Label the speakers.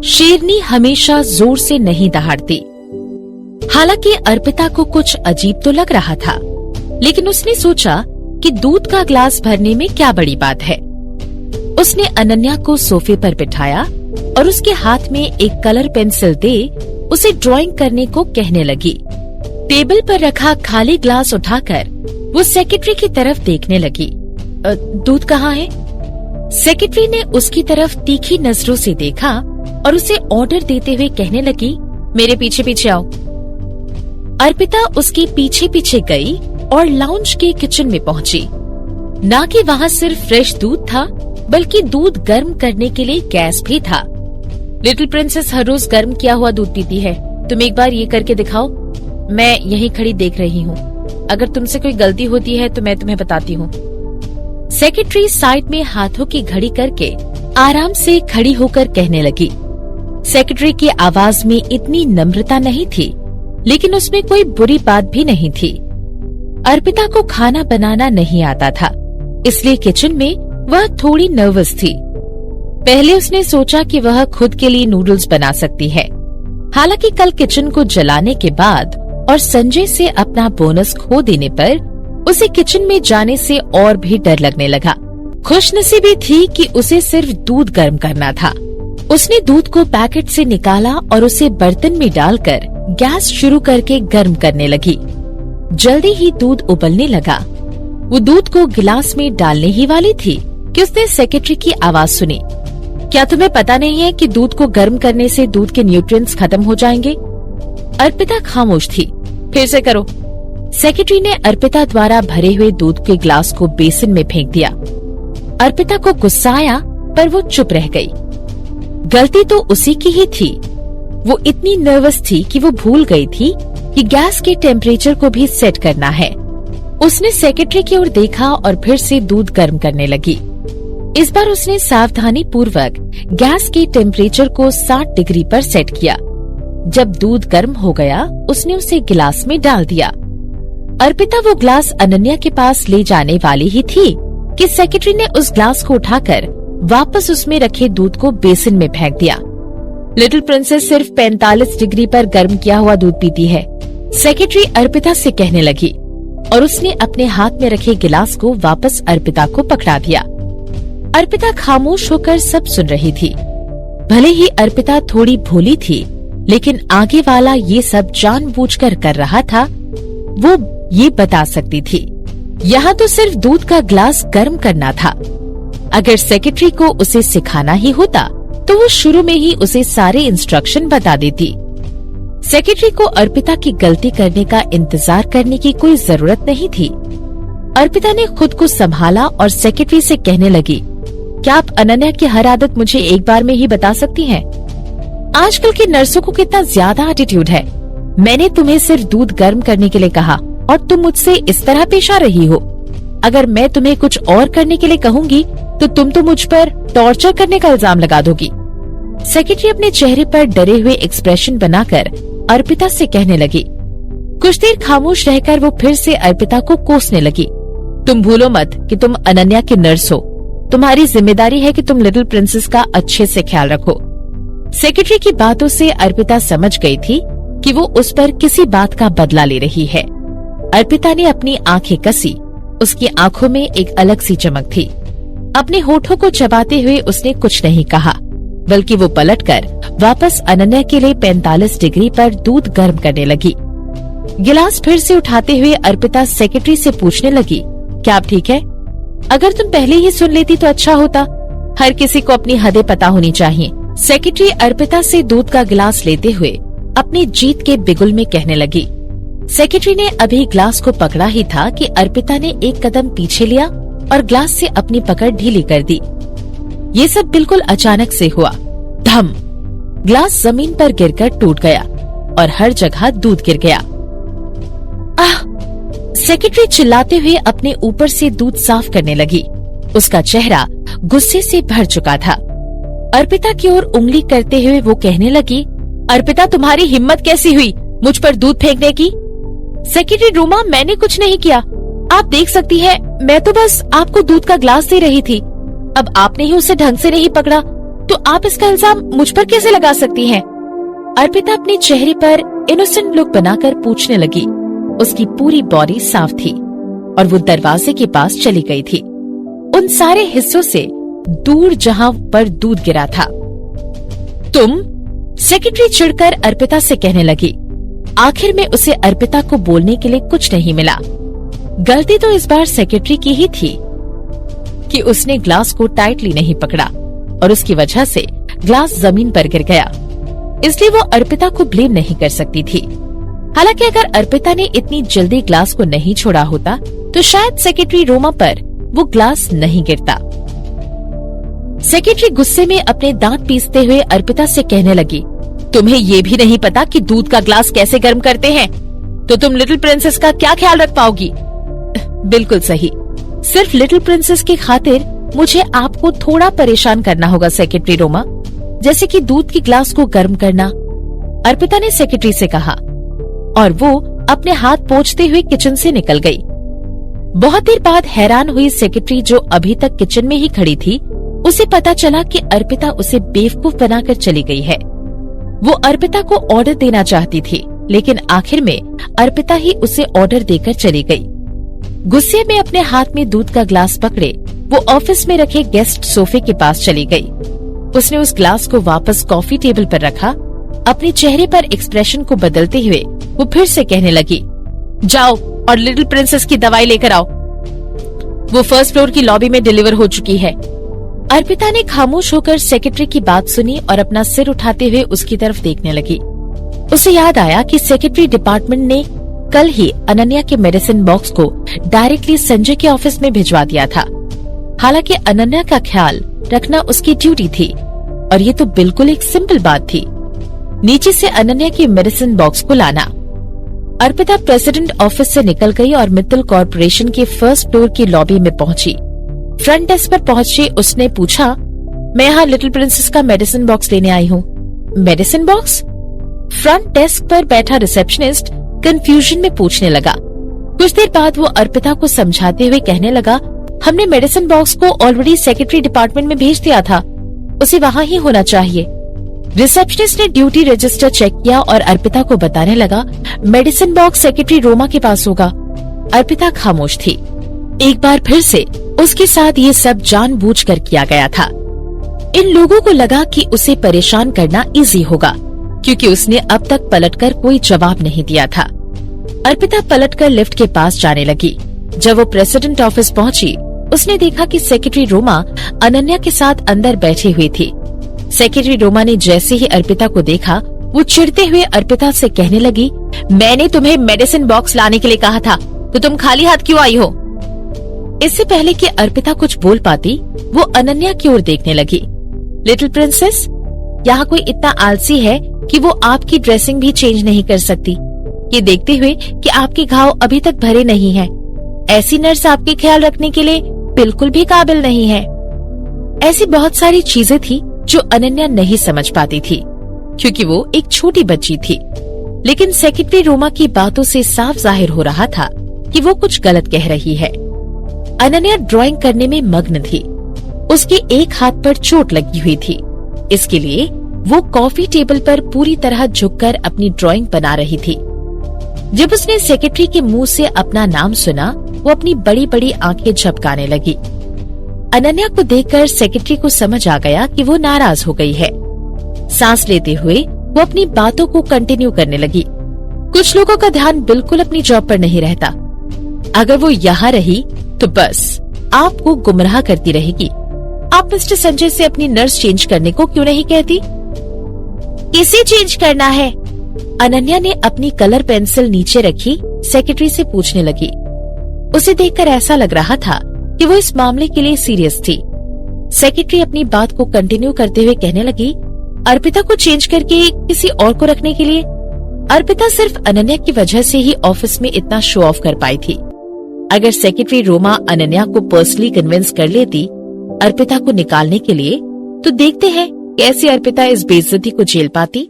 Speaker 1: शेरनी हमेशा जोर से नहीं दहाड़ती। हालांकि अर्पिता को कुछ अजीब तो लग रहा था, लेकिन उसने सोचा कि दूध का ग्लास भरने में क्या बड़ी बात है। उसने अनन्या को सोफे पर बिठाया और उसके हाथ में एक कलर पेंसिल दे उसे ड्राइंग करने को कहने लगी। टेबल पर रखा खाली ग्लास उठाकर वो सेक्रेटरी की तरफ देखने लगी। दूध कहाँ है? सेक्रेटरी ने उसकी तरफ तीखी नजरों से देखा और उसे ऑर्डर देते हुए कहने लगी, मेरे पीछे पीछे आओ। अर्पिता उसके पीछे पीछे गई और लाउंज के किचन में पहुंची। ना कि वहाँ सिर्फ फ्रेश दूध था, बल्कि दूध गर्म करने के लिए गैस भी था। लिटिल प्रिंसेस हर रोज गर्म किया हुआ दूध पीती है, तुम एक बार ये करके दिखाओ। मैं यहीं खड़ी देख रही हूँ, अगर तुमसे कोई गलती होती है तो मैं तुम्हें बताती हूँ। सेक्रेटरी साइड में हाथों की घड़ी करके आराम से खड़ी होकर कहने लगी। सेक्रेटरी की आवाज में इतनी नम्रता नहीं थी, लेकिन उसमें कोई बुरी बात भी नहीं थी। अर्पिता को खाना बनाना नहीं आता था, इसलिए किचन में वह थोड़ी नर्वस थी। पहले उसने सोचा कि वह खुद के लिए नूडल्स बना सकती है। हालांकि कल किचन को जलाने के बाद और संजय से अपना बोनस खो देने पर उसे किचन में जाने से और भी डर लगने लगा। खुशनसीबी थी कि उसे सिर्फ दूध गर्म करना था। उसने दूध को पैकेट से निकाला और उसे बर्तन में डालकर गैस शुरू करके गर्म करने लगी। जल्दी ही दूध उबलने लगा। वो दूध को गिलास में डालने ही वाली थी कि उसने सेक्रेटरी की आवाज सुनी। क्या तुम्हें पता नहीं है कि दूध को गर्म करने से दूध के न्यूट्रिएंट्स खत्म हो जाएंगे? अर्पिता खामोश थी। फिर से करो। सेक्रेटरी ने अर्पिता द्वारा भरे हुए दूध के ग्लास को बेसिन में फेंक दिया। अर्पिता को गुस्सा आया, पर वो चुप रह गई। गलती तो उसी की ही थी। वो इतनी नर्वस थी कि वो भूल गई थी कि गैस के टेम्परेचर को भी सेट करना है। उसने सेक्रेटरी की ओर देखा और फिर से दूध गर्म करने लगी। इस बार उसने सावधानी पूर्वक गैस के टेम्परेचर को 60 डिग्री पर सेट किया। जब दूध गर्म हो गया, उसने उसे गिलास में डाल दिया। अर्पिता वो ग्लास अनन्या के पास ले जाने वाली ही थी कि सेक्रेटरी ने उस ग्लास को उठाकर वापस उसमें रखे दूध को बेसिन में फेंक दिया। लिटिल प्रिंसेस सिर्फ 45 डिग्री पर गर्म किया हुआ दूध पीती है, सेक्रेटरी अर्पिता से कहने लगी और उसने अपने हाथ में रखे गिलास को वापस अर्पिता को पकड़ा दिया। अर्पिता खामोश होकर सब सुन रही थी। भले ही अर्पिता थोड़ी भोली थी, लेकिन आगे वाला ये सब जानबूझकर कर रहा था, वो ये बता सकती थी। यहाँ तो सिर्फ दूध का ग्लास गर्म करना था। अगर सेक्रेटरी को उसे सिखाना ही होता तो वो शुरू में ही उसे सारे इंस्ट्रक्शन बता देती। सेक्रेटरी को अर्पिता की गलती करने का इंतजार करने की कोई जरूरत नहीं थी। अर्पिता ने खुद को संभाला और सेक्रेटरी से कहने लगी, क्या आप अनन्या की हर आदत मुझे एक बार में ही बता सकती हैं? आजकल की नर्सों को कितना ज्यादा एटीट्यूड है। मैंने तुम्हें सिर्फ दूध गर्म करने के लिए कहा और तुम मुझसे इस तरह पेश आ रही हो। अगर मैं तुम्हें कुछ और करने के लिए कहूँगी तो तुम तो मुझ पर टॉर्चर करने का इल्जाम लगा दोगी। सेक्रेटरी अपने चेहरे पर डरे हुए एक्सप्रेशन बनाकर अर्पिता से कहने लगी। कुछ देर खामोश रहकर वो फिर से अर्पिता को कोसने लगी। तुम भूलो मत कि तुम अनन्या की नर्स हो। तुम्हारी जिम्मेदारी है कि तुम लिटिल प्रिंसेस का अच्छे से ख्याल रखो। सेक्रेटरी की बातों से अर्पिता समझ गई थी कि वो उस पर किसी बात का बदला ले रही है। अर्पिता ने अपनी आंखें कसी। उसकी आंखों में एक अलग सी चमक थी। अपने होठों को चबाते हुए उसने कुछ नहीं कहा, बल्कि वो पलटकर वापस अनन्या के लिए 45 डिग्री पर दूध गर्म करने लगी। गिलास फिर से उठाते हुए अर्पिता सेक्रेटरी से पूछने लगी, क्या आप ठीक है? अगर तुम पहले ही सुन लेती तो अच्छा होता। हर किसी को अपनी हदें पता होनी चाहिए। सेक्रेटरी अर्पिता से दूध का गिलास लेते हुए अपनी जीत के बिगुल में कहने लगी। सेक्रेटरी ने अभी ग्लास को पकड़ा ही था कि अर्पिता ने एक कदम पीछे लिया और ग्लास से अपनी पकड़ ढीली कर दी। ये सब बिल्कुल अचानक से हुआ। धम! ग्लास जमीन पर गिरकर टूट गया और हर जगह दूध गिर गया। आह! सेक्रेटरी चिल्लाते हुए अपने ऊपर से दूध साफ करने लगी। उसका चेहरा गुस्से से भर चुका था। अर्पिता की ओर उंगली करते हुए वो कहने लगी, अर्पिता तुम्हारी हिम्मत कैसी हुई मुझ पर दूध फेंकने की? सेक्रेटरी रूमा, मैंने कुछ नहीं किया। आप देख सकती हैं, मैं तो बस आपको दूध का ग्लास दे रही थी। अब आपने ही उसे ढंग से नहीं पकड़ा तो आप इसका इल्जाम मुझ पर कैसे लगा सकती हैं? अर्पिता अपने चेहरे पर इनोसेंट लुक बनाकर पूछने लगी। उसकी पूरी बॉडी साफ थी और वो दरवाजे के पास चली गई थी, उन सारे हिस्सों से दूर जहां पर दूध गिरा था। तुम? सेक्रेटरी चिढ़कर अर्पिता से कहने लगी। आखिर में उसे अर्पिता को बोलने के लिए कुछ नहीं मिला। गलती तो इस बार सेक्रेटरी की ही थी कि उसने ग्लास को टाइटली नहीं पकड़ा और उसकी वजह से ग्लास जमीन पर गिर गया, इसलिए वो अर्पिता को ब्लेम नहीं कर सकती थी। हालांकि अगर अर्पिता ने इतनी जल्दी ग्लास को नहीं छोड़ा होता तो शायद सेक्रेटरी रोमा पर वो ग्लास नहीं गिरता। सेक्रेटरी गुस्से में अपने दांत पीसते हुए अर्पिता से कहने लगी, तुम्हें ये भी नहीं पता कि दूध का ग्लास कैसे गर्म करते हैं, तो तुम लिटिल प्रिंसेस का क्या ख्याल रख पाओगी? बिल्कुल सही, सिर्फ लिटिल प्रिंसेस की खातिर मुझे आपको थोड़ा परेशान करना होगा सेक्रेटरी रोमा, जैसे कि दूध की ग्लास को गर्म करना, अर्पिता ने सेक्रेटरी से कहा और वो अपने हाथ पोंछते हुए किचन से निकल गई। बहुत देर बाद हैरान हुई सेक्रेटरी, जो अभी तक किचन में ही खड़ी थी, उसे पता चला कि अर्पिता उसे बेवकूफ बनाकर चली गई है। वो अर्पिता को ऑर्डर देना चाहती थी, लेकिन आखिर में अर्पिता ही उसे ऑर्डर देकर चली गई। गुस्से में अपने हाथ में दूध का ग्लास पकड़े वो ऑफिस में रखे गेस्ट सोफे के पास चली गई। उसने उस ग्लास को वापस कॉफी टेबल पर रखा। अपने चेहरे पर एक्सप्रेशन को बदलते हुए वो फिर से कहने लगी, जाओ और लिटिल प्रिंसेस की दवाई लेकर आओ, वो फर्स्ट फ्लोर की लॉबी में डिलीवर हो चुकी है। अर्पिता ने खामोश होकर सेक्रेटरी की बात सुनी और अपना सिर उठाते हुए उसकी तरफ देखने लगी। उसे याद आया कि सेक्रेटरी डिपार्टमेंट ने कल ही अनन्या के मेडिसिन बॉक्स को डायरेक्टली संजय के ऑफिस में भिजवा दिया था। हालांकि अनन्या का ख्याल रखना उसकी ड्यूटी थी और ये तो बिल्कुल एक सिंपल बात थी, नीचे से अनन्या की मेडिसिन बॉक्स को लाना। अर्पिता प्रेसिडेंट ऑफिस से निकल गई और मित्तल कॉर्पोरेशन के फर्स्ट फ्लोर की लॉबी में पहुंची। फ्रंट डेस्क पर पहुंचे उसने पूछा, मैं यहाँ लिटिल प्रिंसेस का मेडिसिन बॉक्स लेने आई हूँ। Medicine box? फ्रंट डेस्क पर बैठा रिसेप्शनिस्ट कंफ्यूजन में पूछने लगा। कुछ देर बाद वो अर्पिता को समझाते हुए कहने लगा, हमने मेडिसिन बॉक्स को ऑलरेडी सेक्रेटरी डिपार्टमेंट में भेज दिया था, उसे वहाँ ही होना चाहिए। रिसेप्शनिस्ट ने ड्यूटी रजिस्टर चेक किया और अर्पिता को बताने लगा, मेडिसिन बॉक्स सेक्रेटरी रोमा के पास होगा। अर्पिता खामोश थी। एक बार फिर से उसके साथ ये सब जानबूझकर किया गया था। इन लोगों को लगा कि उसे परेशान करना इजी होगा, क्योंकि उसने अब तक पलटकर कोई जवाब नहीं दिया था। अर्पिता पलटकर लिफ्ट के पास जाने लगी। जब वो प्रेसिडेंट ऑफिस पहुंची, उसने देखा कि सेक्रेटरी रोमा अनन्या के साथ अंदर बैठी हुई थी। सेक्रेटरी रोमा ने जैसे ही अर्पिता को देखा, वो चिढ़ते हुए अर्पिता से कहने लगी, मैंने तुम्हें मेडिसिन बॉक्स लाने के लिए कहा था, तो तुम खाली हाथ क्यों आई हो? इससे पहले कि अर्पिता कुछ बोल पाती, वो अनन्या की ओर देखने लगी। लिटिल प्रिंसेस, यहाँ कोई इतना आलसी है कि वो आपकी ड्रेसिंग भी चेंज नहीं कर सकती, ये देखते हुए कि आपके घाव अभी तक भरे नहीं हैं। ऐसी नर्स आपके ख्याल रखने के लिए बिल्कुल भी काबिल नहीं है। ऐसी बहुत सारी चीजें थी जो अनन्या नहीं समझ पाती थी, क्योंकि वो एक छोटी बच्ची थी। लेकिन सेक्रेटरी रोमा की बातों से साफ जाहिर हो रहा था कि वो कुछ गलत कह रही है। अनन्या ड्राइंग करने में मग्न थी। उसके एक हाथ पर चोट लगी हुई थी, इसके लिए वो कॉफी टेबल पर पूरी तरह झुककर अपनी ड्राइंग बना रही थी। जब उसने सेक्रेटरी के मुंह से अपना नाम सुना, वो अपनी बड़ी बड़ी आंखें झपकाने लगी। अनन्या को देखकर सेक्रेटरी को समझ आ गया कि वो नाराज हो गई है। सांस लेते हुए वो अपनी बातों को कंटिन्यू करने लगी। कुछ लोगों का ध्यान बिल्कुल अपनी जॉब पर नहीं रहता। अगर वो यहाँ रही तो बस आपको गुमराह करती रहेगी। आप मिस्टर संजय से अपनी नर्स चेंज करने को क्यों नहीं कहती? किसे चेंज करना है? अनन्या ने अपनी कलर पेंसिल नीचे रखी सेक्रेटरी से पूछने लगी। उसे देखकर ऐसा लग रहा था कि वो इस मामले के लिए सीरियस थी। सेक्रेटरी अपनी बात को कंटिन्यू करते हुए कहने लगी, अर्पिता को चेंज करके किसी और को रखने के लिए। अर्पिता सिर्फ अनन्या की वजह से ही ऑफिस में इतना शो ऑफ कर पाई थी। अगर सेक्रेटरी रोमा अनन्या को पर्सनली कन्विंस कर लेती अर्पिता को निकालने के लिए, तो देखते हैं कैसे अर्पिता इस बेइज्जती को झेल पाती।